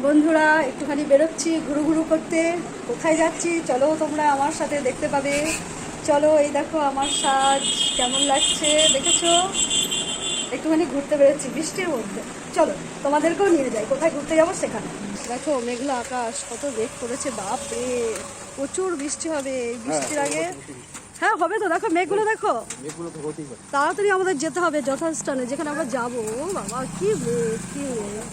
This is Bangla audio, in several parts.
বন্ধুরা একটুখানি বেরোচ্ছি ঘুরু ঘুরু করতে। কোথায় যাচ্ছি চলো তোমরা আমার সাথে দেখতে পাবে। চলো, এই দেখো আমার সাজ কেমন লাগছে দেখেছো। একটুখানি ঘুরতে বেরোচ্ছি বৃষ্টির মধ্যে। চলো তোমাদেরকেও নিয়ে যাই, কোথায় ঘুরতে যাবো সেখানে। দেখো মেঘলা আকাশ, কত মেঘ করেছে, বাপ রে প্রচুর বৃষ্টি হবে এই বৃষ্টির আগে। হ্যাঁ হবে তো, দেখো মেঘগুলো দেখো, তাড়াতাড়ি আমাদের যেতে হবে যথাস্থানে যেখানে আমরা যাবো। বাবা কি মেঘ, কি মেঘ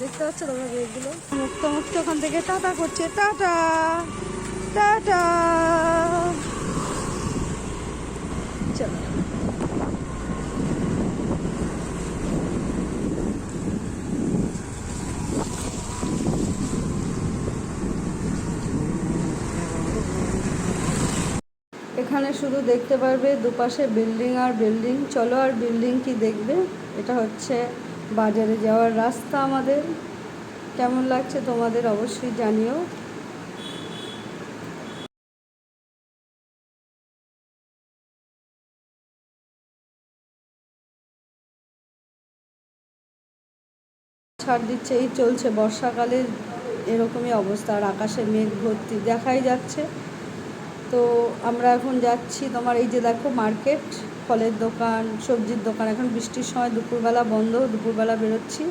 দেখতে পাচ্ছ তোমরা মেঘগুলো। মুক্ত মুক্ত ওখান থেকে টাটা করছে, টাটা টাটা। চলো এখানে শুধু দেখতে পারবে দুপাশে বিল্ডিং আর বিল্ডিং। চলো আর বিল্ডিং কি দেখবে। এটা হচ্ছে বাজারে যাওয়ার রাস্তা আমাদের। কেমন লাগছে তোমাদের অবশ্যই জানিও। ছাড় দিচ্ছে, এই চলছে বর্ষাকালে এরকমই অবস্থা, আর আকাশে মেঘ ভর্তি দেখাই যাচ্ছে। তো আমরা এখন যাচ্ছি তোমার এই যে দেখো মার্কেট, ফলের দোকান, সবজির দোকান। এখন বৃষ্টির সময় দুপুরবেলা বন্ধ, দুপুরবেলা বেরোচ্ছি।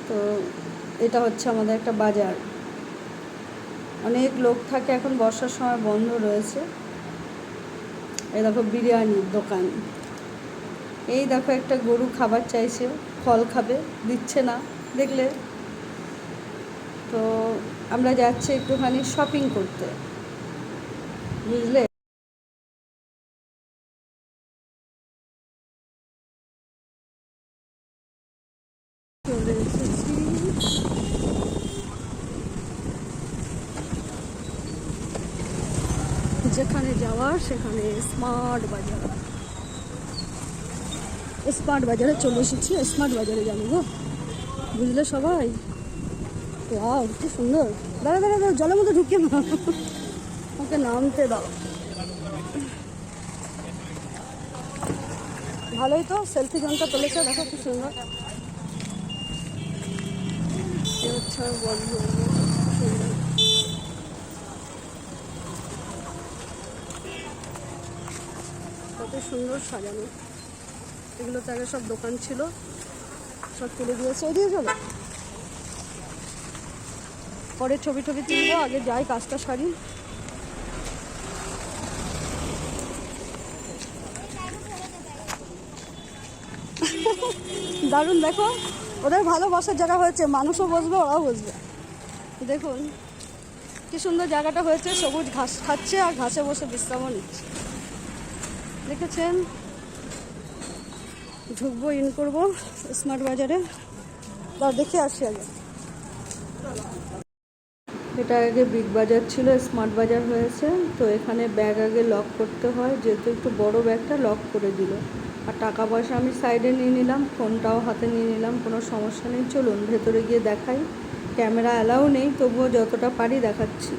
তো এটা হচ্ছে আমাদের একটা বাজার, অনেক লোক থাকে, এখন বর্ষার সময় বন্ধ রয়েছে। এই দেখো বিরিয়ানির দোকান। এই দেখো একটা গরু খাবার চাইছে, ফল খাবে, দিচ্ছে না দেখলে। তো আমরা যাচ্ছি একটুখানি শপিং করতে, বুঝলে। চলে এসেছি, যেখানে যাওয়ার সেখানে স্মার্ট বাজার। স্মার্ট বাজারে চলে এসেছি, স্মার্ট বাজারে যাবো গো, বুঝলে সবাই। ওয়াও কি সুন্দর। দাঁড়া দাঁড়া দাঁড়া, জলের মধ্যে ঢুকে না, ওকে নামতে দাও। ভালোই তো, সেলফি জোনটা তুলেছে দেখো কি সুন্দর। আচ্ছা বন্ধু, কত সুন্দর সাজানো। এগুলো তো আগে সব দোকান ছিল, সব তুলে দিয়েছে। ওইদিকে চলো, পরে ছবি টবি তুলবো, আগে যাই কাজটা সারি। দারুণ দেখো, ওদের ভালো বসার জায়গা হয়েছে, মানুষও বসবে ওরাও বসবে। দেখুন কি সুন্দর জায়গাটা হয়েছে, সবুজ ঘাস খাচ্ছে আর ঘাসে বসে বিশ্রামও নিচ্ছে, দেখেছেন। ঢুকবো, ইন করবো স্মার্ট বাজারে। তার দেখে আসি আগে। এটা আগে বিগ বাজার ছিল, স্মার্ট বাজার হয়েছে। তো এখানে ব্যাগ আগে লক করতে হয়, যেহেতু একটু বড় ব্যাগটা লক করে দিল। আর টাকা পয়সা আমি সাইডে নিয়ে নিলাম, ফোনটাও হাতে নিয়ে নিলাম, কোনো সমস্যা নেই। চলুন ভেতরে গিয়ে দেখাই। ক্যামেরা অ্যালাউ নেই, তবুও যতটা পারি দেখাচ্ছি।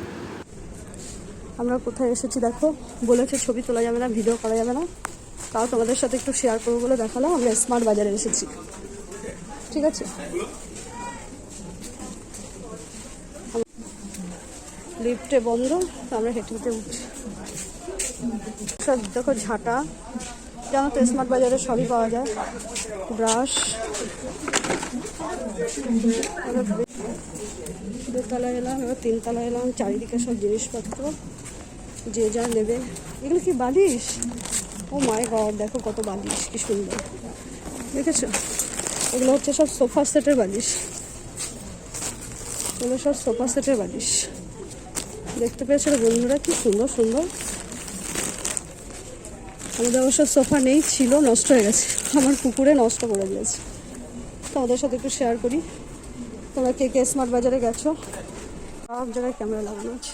আমরা কোথায় এসেছি দেখো, বলেছে ছবি তোলা যাবে না, ভিডিও করা যাবে না, তাও তোমাদের সাথে একটু শেয়ার করবো বলে দেখালাম। আমরা স্মার্ট বাজারে এসেছি, ঠিক আছে। লিফটে বন্ধ, আমরা হেঁটে হেঁটে উঠছি। সব দেখো ঝাঁটা, জানো তো স্মার্ট বাজারে সবই পাওয়া যায়। ব্রাশ, দোতলায় এলাম, এবার তিনতলায় এলাম। চারিদিকে সব জিনিসপত্র যে যা নেবে। এগুলো কি বালিশ? ও মাই গড, দেখো কত বালিশ, কি সুন্দর দেখেছো। এগুলো হচ্ছে সব সোফা সেটের বালিশ, এগুলো সব সোফা সেটের বালিশ। দেখতে পেয়েছো বন্ধুরা কি সুন্দর সুন্দর। আমাদের অবশ্য সোফা নেই, ছিল, নষ্ট হয়ে গেছে, আমার কুকুরে নষ্ট করে দিয়েছে। তোমাদের সাথে একটু শেয়ার করি। তোমরা কে কে স্মার্ট বাজারে গেছো? সব জায়গায় ক্যামেরা লাগানো আছে,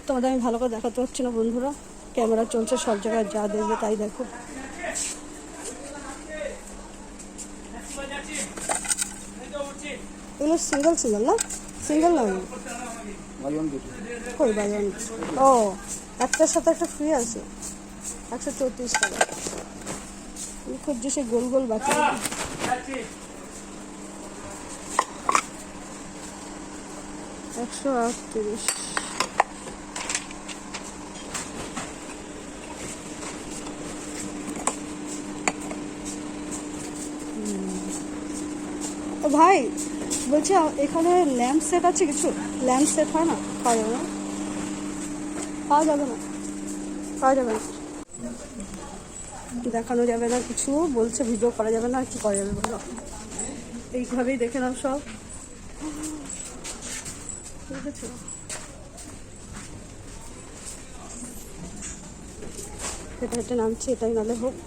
তোমাদের আমি ভালো করে দেখাতে পারছি না বন্ধুরা, ক্যামেরা চলছে সব জায়গায়, যা দেখবে তাই দেখো। এগুলো সিঙ্গেল সিঙ্গেল না, সিঙ্গেল না কই বাজন? ও একটার সাথে একটা ফ্রি আছে, 134 টাকা। খুব যে সে গোল গোল বাকি। 138। ও ভাই বলছি এখানে ল্যাম্প সেট আছে কিছু? ল্যাম্প সেট হয় না? পাওয়া যাবে না? পাওয়া যাবে না, পাওয়া যাবে না, দেখানো যাবে না কিছু, বলছে ভিডিও করা যাবে না, আর কি করা যাবে বলো? এইভাবেই দেখে নাও সব, ঠিক আছে? হেঁটে হেঁটে নামছি, এটাই নালে হোক।